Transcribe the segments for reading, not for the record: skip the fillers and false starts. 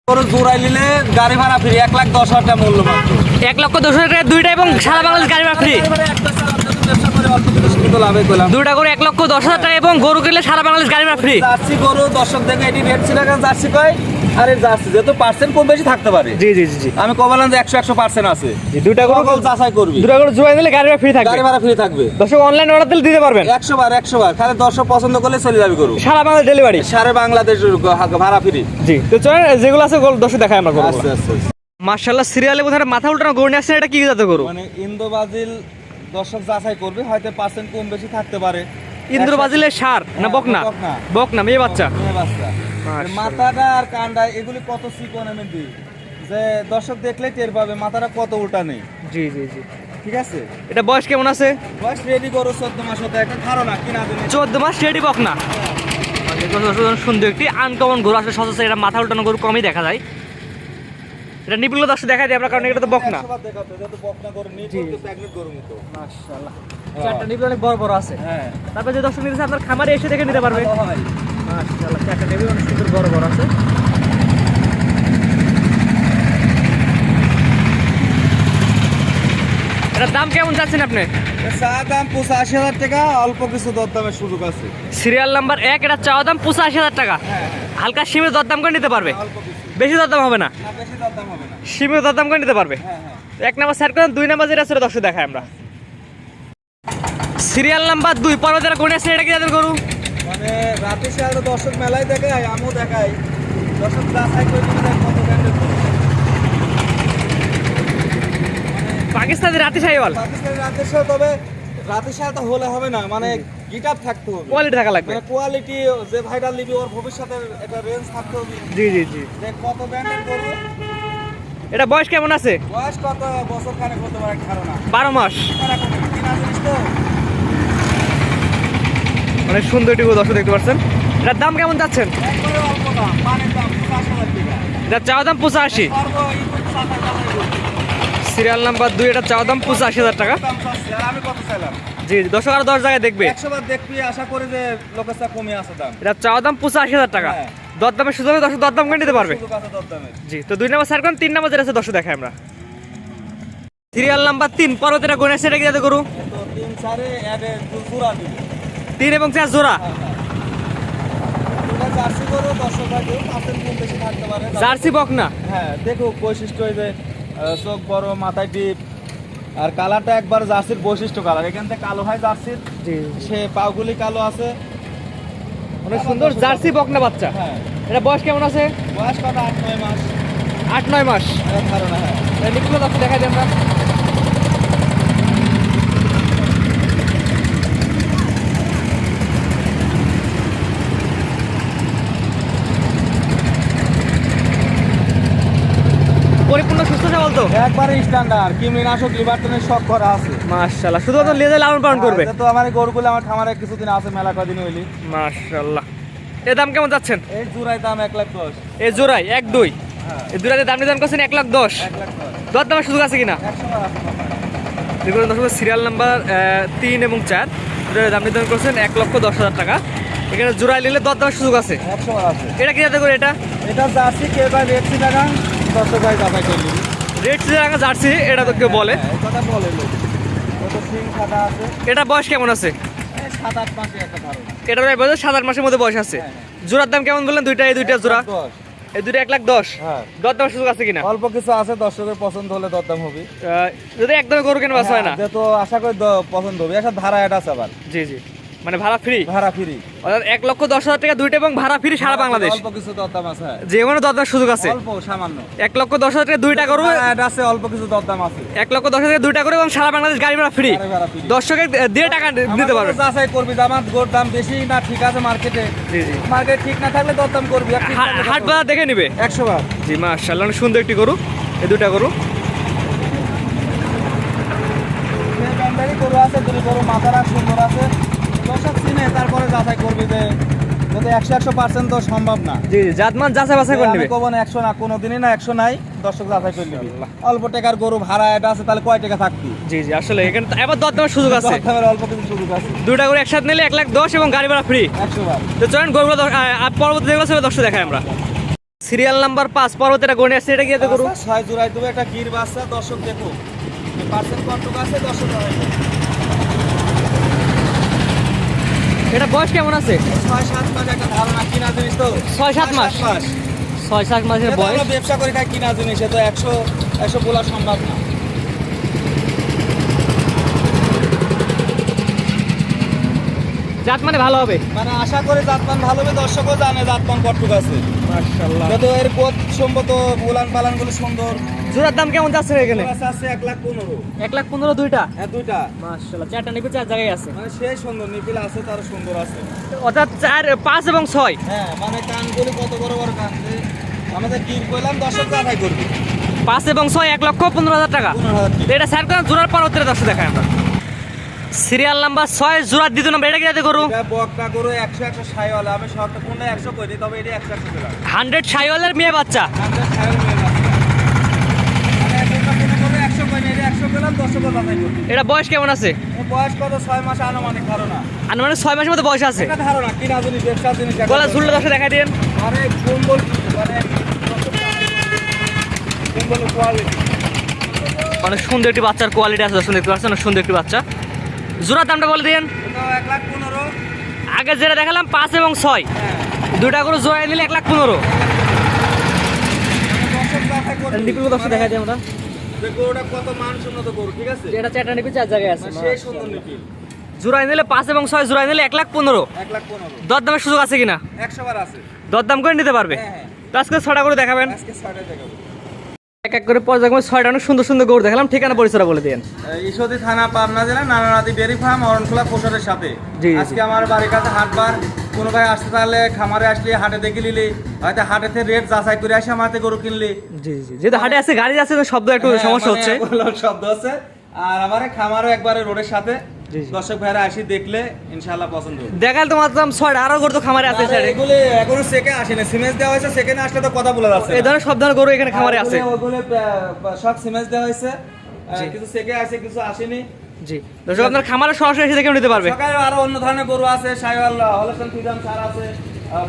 জোড়াই নিলে গাড়ি ভাড়া ফ্রি 1,10,000 টাকা মূল্য মাত্র 1,10,000 টাকা দুইটা এবং সারা বাংলাদেশ গাড়ি ভাড়া ফ্রি। দুইটা করে 1,10,000 টাকা এবং গরু কিনলে সারা বাংলাদেশ গাড়ি ভাড়া ফ্রি। জার্সি গরু দর্শক দেখে এটি রেট ছিল জার্সি কয় আর এই জার্সি যেহেতু পার্সেন্ট কম বেশি থাকতে পারে। জি জি জি জি আমি কমালাম যে 100% আছে। দুইটা গরু যাচাই করবি, দুইটা গরু জোড়াই নিলে গাড়ি ভাড়া ফ্রি থাকবে। গাড়ি ভাড়া ফ্রি থাকবে। দর্শক অনলাইন অর্ডার দিলে দিতে পারবেন 100 বার খালি দর্শক পছন্দ করলে চলে যাবে গরু। সারা বাংলাদেশ ডেলিভারি, সারা বাংলাদেশ ভাড়া ফ্রি। জি তো চলেন যেগুলো আছে দর্শক দেখায় আমরা গরু। আচ্ছা আচ্ছা মাশাআল্লাহ সিরিয়ালে বোধহয় মাথা উল্টানো গরু নিয়ে আসছেন, এটা কি জাতের গরু? মানে ইন্দো ব্রাজিল দর্শক যাচাই করবে, হয়তো পার্সেন্ট কম বেশি থাকতে পারে। ইন্দ্র বাজিলের সার না বকনা? বকনা মেয়ে বাচ্চা। মাথাটা আর কান্ডা এগুলি কত চিকন আমি দিই যে দর্শক দেখলে টের পাবে মাথাটা কত উল্টা নেই। জি জি জি ঠিক আছে। এটা বয়স কেমন আছে? বয়স রেডি করো 14 মাস হতে একটা ধারণা কিনা দিনে 14 মাস রেডি বকনা। সুন্দর একটি আনকমন গরু আসলে সচরাচর এটা মাথা উল্টানো গরু কমই দেখা যায়। এটা নিপুল দর্শক দেখা যায় আমরা, কারণ এটা তো বকনা। মাশাআল্লাহ চারটা নিপুল অনেক বড় বড় আছে। হ্যাঁ তারপর যে দর্শক নিতে আপনার খামারে এসে দেখে নিতে পারবে। মাশাআল্লাহ চারটা নিপুল অনেক সুন্দর বড় বড় আছে। এটার দাম কেমন যাচ্ছেন আপনি? চাওয়া দাম 85,000 টাকা, অল্প কিছু দরদামের সুযোগ আছে। সিরিয়াল নাম্বার 1, এটা চাওয়া দাম 85,000 টাকা। হালকা সীমিত দরদাম করে নিতে পারবে, বেশি দরদাম হবে না, বেশি দরদাম হবে না, সীমিত দরদাম করে নিতে পারবে। এক নাম্বার সেট করেন, 2 নাম্বার যেটা আছে দর্শক দেখায় আমরা। সিরিয়াল নাম্বার 2 পর্বতের গণে আছে, এটা কি যাদের গরু? মানে রাতে সারা দর্শক মেলায় দেখায়, আমিও দেখাই। দর্শক যাচাই করে কত ব্র্যান্ডের পাকিস্তানের রাতে সাইওয়াল। পাকিস্তানের রাতে সাথে, তবে রাতে সাথে হলে হবে না, মানে গিটআপ থাকতে হবে, কোয়ালিটি থাকা লাগবে। মানে কোয়ালিটি যে ভাইটা নিবি ওর ভবিষ্যতের একটা রেঞ্জ থাকতে হবে। জি জি জি যে কত ব্র্যান্ডের গরু, এটা বয়স কেমন আছে? বয়স কত বছর খানেক হতে পারে ধারণা। 12 মাস। কিনা জিনিস তো অনেক সুন্দর একটি গরু দর্শক দেখতে পাচ্ছেন। এটার দাম কেমন যাচ্ছেন? একবারে অল্প দাম, পানির দাম 85,000 টাকা। এটা চাওয়া দাম 85। সিরিয়াল নাম্বার 2, এটা চাওয়া দাম 85,000 টাকা। আমি কত চাইলাম? জি দর্শক আরো 10 জায়গায় দেখবে। 100 বার দেখবি, আশা করি যে লোকের চা কমে আছে দাম। এটা চাওয়া দাম 85,000 টাকা। হ্যাঁ। দরদামের সুযোগে দর্শক দরদাম করে নিতে পারবে। সুযোগ আছে দরদামের। জি তো 2 নাম্বার স্যার কোন 3 নাম্বার যেটা আছে দর্শক দেখায় আমরা। সিরিয়াল নাম্বার 3 পর্বতের গণে আছে, এটা কি যাতে গরু? তো 3 4 এডে জোড়া দিবে। 3 এবং 4 জোড়া। এটা জার্সি গরু, দর্শক ভাই পার্সেন্ট কম বেশি থাকতে পারে। জার্সি বকনা। হ্যাঁ দেখো বৈশিষ্ট্য এই যে চোখ বড়, মাথায় টিপ, আর কালারটা একবার জার্সির বৈশিষ্ট্য কালার। এখান থেকে কালো হয় জার্সির, জি সে পাগুলি কালো আছে, অনেক সুন্দর জার্সি বকনা বাচ্চা। হ্যাঁ এটা বয়স কেমন আছে? বয়স কত 8-9 মাস। 8-9 মাস ধারণা। হ্যাঁ এটা নিপুল দর্শক দেখা যায় আমরা। পরিপূর্ণ সুস্থ সবল তো? একবারে স্ট্যান্ডার্ড, কৃমিনাশক লিভারটনের শক করা আছে। মাশাআল্লাহ শুধুমাত্র লেজে লালন পালন করবে। তো আমার এই গরুগুলো আমার খামারে কিছুদিন আছে, মেলা কদিন হইলি। মাশাআল্লাহ এর দাম কেমন যাচ্ছেন? এই জোড়ায় দাম 1,10,000। এই জোড়ায় 1-2 হ্যাঁ এই জোড়াতে দাম নির্ধারণ করছেন 1,10,000। 1,10,000 দর দামের সুযোগ আছে কিনা? 100 বার আছে। দেখুন দর্শক সিরিয়াল নাম্বার 3 এবং 4 জোড়ার দাম নির্ধারণ করছেন 1,10,000 টাকা। এখানে জোড়ায় নিলে দর দামের সুযোগ আছে। 100 বার আছে। এটা কি যাতে করে? এটা এটা জার্সি কে ভাই রেড টাকা 10 ভাই যাচাই করলি। রেড চিটাগাং জার্সি, এটা তো কেউ বলে। এই কথা বলে লোক। কত সিং খাতা আছে। এটা বয়স কেমন আছে? 7-8 মাসে একটা ধারণা। এটার বয়স 7-8 মাসের মধ্যে বয়স আছে। জোড়ার দাম কেমন বললেন? এই দুইটা জোড়া, 10। এই দুটো 1,10,000। হ্যাঁ দর দামের সুযোগ আছে কিনা? অল্প কিছু আছে, দর্শকের পছন্দ হলে দরদাম হবে। যদি একদমই গরু কেনা বাসা হয় না, যেহেতু আশা করি পছন্দ হবে। একটা ধারা এটা আছে আবার। জি জি মানে ভাড়া ফ্রি। ভাড়া ফ্রি, অর্থাৎ 1,10,000 টাকা দুইটা এবং ভাড়া ফ্রি সারা বাংলাদেশ। অল্প কিছু দরদাম আছে। যে কোনো দরদামের সুযোগ আছে। অল্প সামান্য 1,10,000 টাকা দুইটা করবো, এটা আছে, অল্প কিছু দরদাম আছে। 1,10,000 টাকা দুইটা করে এবং সারা বাংলাদেশ গাড়ি ভাড়া ফ্রি। গাড়ি ভাড়া free। দর্শকের দিয়ে টাকা দিতে পারবে। যাচাই করবি যে আমার গোর দাম বেশি না ঠিক আছে মার্কেটে। জি জি মার্কেট ঠিক না থাকলে দরদাম করবি। হাট বাজার দেখে নিবে 100 বার। জি মাশাআল্লাহ অনেক সুন্দর একটি গরু, এই দুইটা গরু। যে ব্যান্ডারি গরু আছে, দুই গরু মাথার আর সুন্দর আছে, দর্শক চিনে তারপরে যাচাই করবি যে যদি 100% তো সম্ভব না। জি জি জাতমান যাচাই বাছাই করে নিবে। আমি কব না 100 না, কোনোদিনই না 100 নাই, দর্শক যাচাই করে নিবি। অল্প টাকার গরু ভাড়া এটা আছে, তাহলে কয় টাকা থাকবি? জি জি আসলে এখানে এবার দরদামের সুযোগ আছে। দরদামের অল্প কিছু সুযোগ আছে। দুইটা করে একসাথে নিলে 1,10,000 এবং গাড়ি ভাড়া ফ্রি। 100 বার। তো চলেন গরুগুলো পরবর্তী যেগুলো ছিল দর্শক দেখাই আমরা। সিরিয়াল নাম্বার 5 পরবর্তীটা গণে আসছে, এটা কি এত গরু? 6 জোড়ায় দেবো একটা গির বাচ্চা। দর্শক দেখো পার্সেন্ট কন্ট্রোল আছে, দর্শক এটা বয়স কেমন আছে? 6-7 মাস একটা ধারণা, কিনা জিনিস তো 6-7 মাস। 6-7 মাসের এটা তো বয়স। আমরা ব্যবসা করে খাই, কিনা জিনিস এ তো 100 বলা সম্ভব না। জাত মানে ভালো হবে মানে আশা করে জাতমান ভালো হবে, দর্শকও জানে জাতমান কটুক আছে। মাশাআল্লাহ। যত এর পথ সম্মত উলান পালান গুলো সুন্দর। জোড়ার দাম কেমন যাচ্ছে এখানে? আছে আছে 1,15,000। 1,15,000 দুইটা? হ্যাঁ দুইটা। মাশাআল্লাহ, চারটা নিপে চার জায়গায় আছে। মানে সেই সুন্দর নিপিল আছে, তার সুন্দর আছে। অর্থাৎ 4, 5 এবং 6। হ্যাঁ মানে কানগুলি কত বড় বড় কান যে আমাদের গির কইলাম, দর্শক যাচাই করবে। 5 এবং 6 1,15,000 টাকা। 15,000 তো এটা স্যার কোন জোড়ার পরবর্তীতে দর্শক দেখায় আমরা। সিরিয়াল নাম্বার 6 জোড়ার দ্বিতীয় নাম্বার, এটা কি যাতে গরু? এটা বকটা গরু 100 ছাইওয়ালা। আমি শর্ত কোনটা 100 করি, তবে এটা 100 দিলাম। 100 ছাইওয়ালের মেয়ে বাচ্চা। আমরা ছাইওয়াল মেয়ে আছে। মানে একটা কোনো করে 100 করি, এটা 100 পেলাম, দর্শক যাচাই করবে। এটা বয়স কেমন আছে? এর বয়স কত? 6 মাস আনুমানিক ধারণা। আনুমানিক 6 মাসের মতো বয়স আছে। একটা ধারণা, কিনা জিনিস, ব্যবসা জিনিস। গলা ঝুললে দর্শক দেখাই দিন। মানে কম্বল মানে কম্বল কোয়ালিটি। অনেক সুন্দর একটি বাচ্চার কোয়ালিটি আছে, দর্শক দেখতে পাচ্ছেন, অনেক সুন্দর একটি বাচ্চা। জোড়ার দামটা বলে দিন। এটা 1,15,000। আগে যেটা দেখালাম 5 এবং 6, হ্যাঁ দুইটা করে জোড়ায় নিলে 1,15,000। দর্শক যাচাই করবে। নিপিল দর্শক দেখাই দিই আমরা। যে গরুটা কত মানসম্মত গরু, ঠিক আছে? এটা চারটা নিপে চার জায়গায় আছে। মানে সেই সুন্দর নিপিল। জোড়ায় নিলে 5 এবং 6 জোড়ায় নিলে 1,15,000। 1,15,000। দরদামের সুযোগ আছে কিনা? 100 বার আছে। দরদাম করে নিতে পারবে। হ্যাঁ হ্যাঁ। তো আজকে 6টা করে দেখাবেন। আজকে 6টা দেখাবো। এক এক করে পর্যায়ক্রমে 6টা অনেক সুন্দর সুন্দর গরু দেখালাম। ঠিকানা পরিচয় বলে দিন। ঈশ্বরদী থানা, পাবনা জেলা, নানানাদি ডেয়ারি ফার্ম, অরণখোলা পোশারের সাথে। জি, জি। আজকে আমার বাড়ির কাছে হাটবার। কোনো ভাই আসতে তাহলে খামারে আসলে হাটে দেখে নিলি, হয়তো হাটেতে রেট যাচাই করে আসে আমাদের গরু কিনলি। জি জি, যেহেতু হাটে আছে, গাড়ি আছে, তো শব্দ একটু হ্যাঁ, সমস্যা মানে হচ্ছে। শব্দ হচ্ছে। আর আমার খামারও একবারে রোডের সাথে। জি, জি। দর্শক ভাইরা আসি দেখলে ইনশাআল্লাহ পছন্দ হবে। দেখাল তো মাত্র 6টা, আরো গরু তো খামারে আছে। আরে এগুলো এখনো সেকে আসেনি, সিমেন্স দেওয়া হয়েছে, সেকেন্ডে আসলে তো কথা বলা যাচ্ছে না। এই ধরনের সব ধরনের গরু এখানে খামারে আছে। ওগুলো সব সিমেন্স দেওয়া হয়েছে, জি। কিছু সেকে আছে, কিছু আসেনি। জি, দর্শক আপনার খামারে সরাসরি এসে দেখে নিতে পারবে। সকালে আরো অন্য ধরনের গরু আছে, শাইওয়াল, হলস্টাইন ফ্রিজিয়ান সার আছে,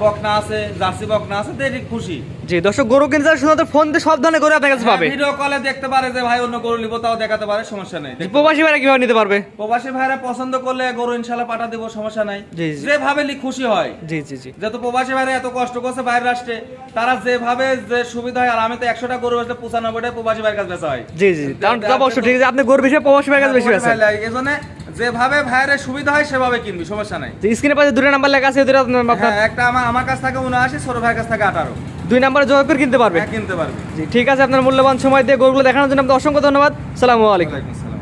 বকনা আছে, জার্সি বকনা আছে, দেখি খুশি। জি, দর্শক গরু কিনতে চাইলে শুধু ফোন দিয়ে সব ধরনের গরু আপনার কাছে পাবে। ভিডিও কলে দেখতে পারে যে ভাই অন্য গরু নিবো, তাও দেখাতে পারে, সমস্যা নেই। প্রবাসী ভাইরা কিভাবে নিতে পারবে? প্রবাসী ভাইরা পছন্দ করলে গরু ইনশাআল্লাহ পাঠা দিব, সমস্যা নাই। জি, জি। যেভাবে খুশি হয়। জি জি জি, যত প্রবাসী ভাইরা এত কষ্ট করছে বাইরের রাষ্ট্রে, তারা যেভাবে যে সুবিধা হয়, আর আমি তো 100টা গরু বেচতে 95টাই প্রবাসী ভাইয়ের কাছে বেচা হয়। জি জি, কারণ তা অবশ্য ঠিক আছে, আপনি গরু বিষয়ে প্রবাসী ভাইয়ের কাছে বেশি আছে। এই জন্য যেভাবে ভাইয়ের সুবিধা হয় সেভাবে কিনবি, সমস্যা নাই। স্ক্রিনে পাশে দুটো নাম্বার লেখা আছে, দুটো আপনার হ্যাঁ, একটা আমার কাছ থেকে 79, ছোট ভাইয়ের কাছ থেকে 18। 2 নাম্বারে যোগাযোগ করে কিনতে পারবে। হ্যাঁ, কিনতে পারবে। জি, ঠিক আছে, আপনার মূল্যবান সময় দিয়ে গরুগুলো দেখানোর জন্য আপনাকে অসংখ্য ধন্যবাদ। আসসালামু আলাইকুম। ওয়ালাইকুম আসসালাম।